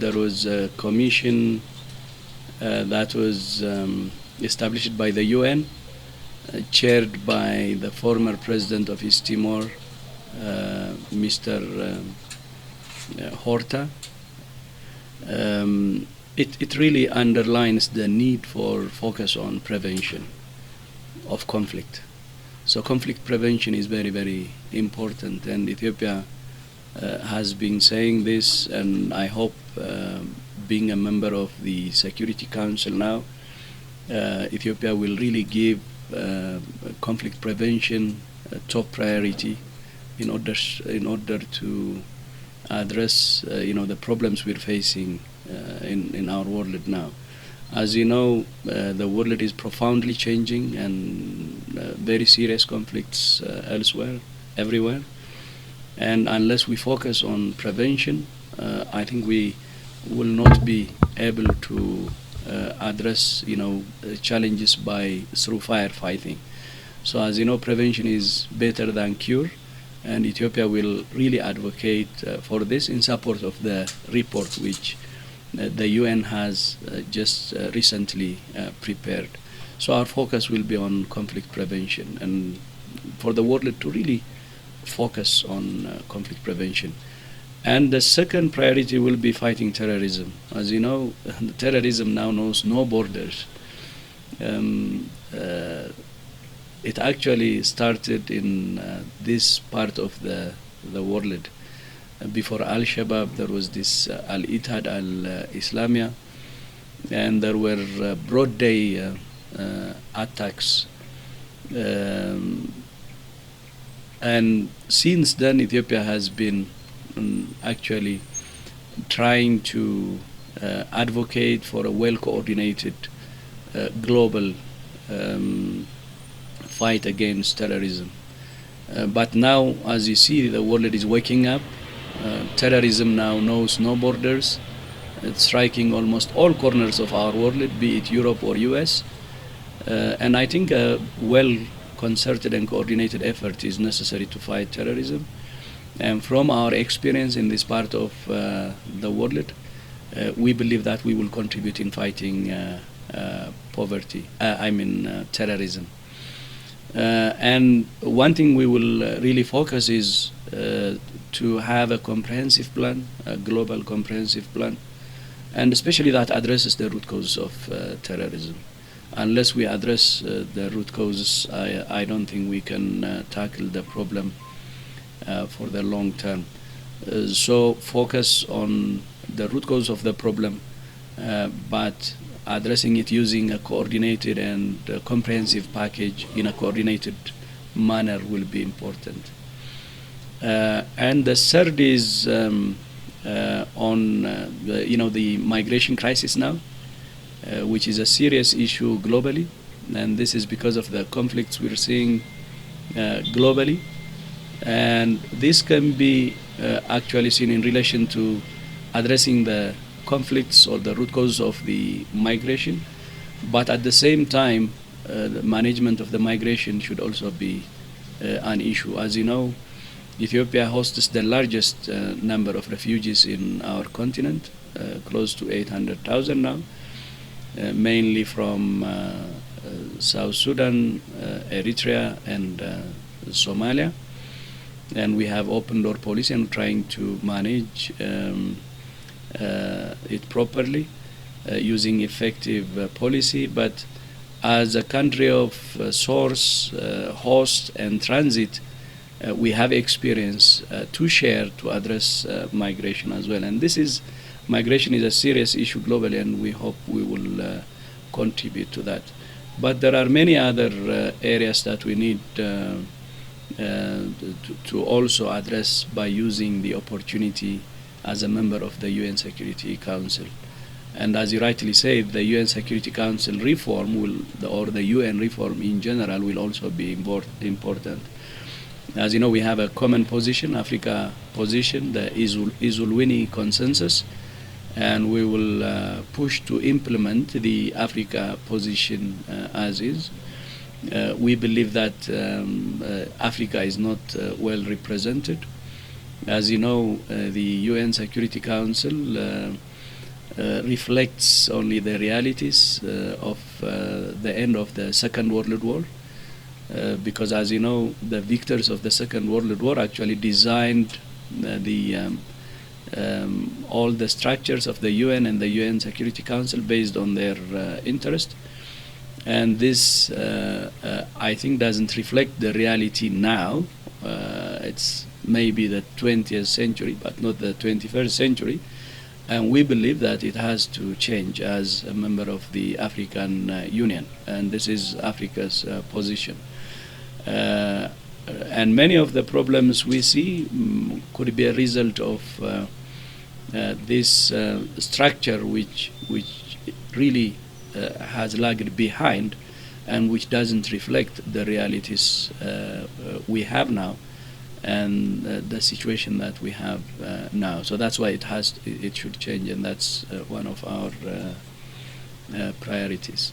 there was a commission that was established by the UN, chaired by the former president of East Timor, Mr. Horta. It really underlines the need for focus on prevention of conflict. So conflict prevention is very, very important, and Ethiopia has been saying this, and I hope being a member of the Security Council now, Ethiopia will really give conflict prevention a top priority in order to address the problems we're facing in our world now. As you know, the world is profoundly changing, and very serious conflicts everywhere. And unless we focus on prevention, I think we will not be able to address challenges through firefighting. So as you know, prevention is better than cure, and Ethiopia will really advocate for this in support of the report which the UN has just recently prepared. So our focus will be on conflict prevention, and for the world to really focus on conflict prevention. And the second priority will be fighting terrorism. As you know, terrorism now knows no borders. It actually started in this part of the world. Before Al-Shabaab, there was this Al-Ittihad Al-Islamiyah, and there were broad day attacks. And since then, Ethiopia has been actually trying to advocate for a well-coordinated global fight against terrorism. But now, as you see, the world is waking up. Terrorism now knows no borders. It's striking almost all corners of our world, be it Europe or US. And I think a well-concerted and coordinated effort is necessary to fight terrorism. And from our experience in this part of the world, we believe that we will contribute in fighting terrorism. And one thing we will really focus is to have a comprehensive plan, a global comprehensive plan, and especially that addresses the root causes of terrorism. Unless we address the root causes, I don't think we can tackle the problem for the long term. So focus on the root cause of the problem, but addressing it using a coordinated and comprehensive package in a coordinated manner will be important. And the third is on the migration crisis now, which is a serious issue globally, and this is because of the conflicts we're seeing globally. And this can be actually seen in relation to addressing the conflicts or the root cause of the migration, but at the same time, the management of the migration should also be an issue. As you know, Ethiopia hosts the largest number of refugees in our continent, close to 800,000 now, mainly from South Sudan, Eritrea, and Somalia. And we have open door policy and trying to manage it properly using effective policy. But as a country of source, host, and transit, we have experience to share to address migration as well. And migration is a serious issue globally, and we hope we will contribute to that. But there are many other areas that we need to also address by using the opportunity as a member of the UN Security Council. And as you rightly said, the UN Security Council reform or the UN reform in general will also be important. As you know, we have a common position, Africa position, the Izulwini consensus, and we will push to implement the Africa position as is. We believe that Africa is not well represented. As you know, the UN Security Council reflects only the realities of the end of the Second World War. Because, as you know, the victors of the Second World War actually designed all the structures of the UN and the UN Security Council based on their interest. And this, I think, doesn't reflect the reality now. It's maybe the 20th century, but not the 21st century. And we believe that it has to change as a member of the African Union. And this is Africa's position. And many of the problems we see could be a result of this structure which really has lagged behind and which doesn't reflect the realities we have now and the situation that we have now. So that's why it should change, and that's one of our priorities.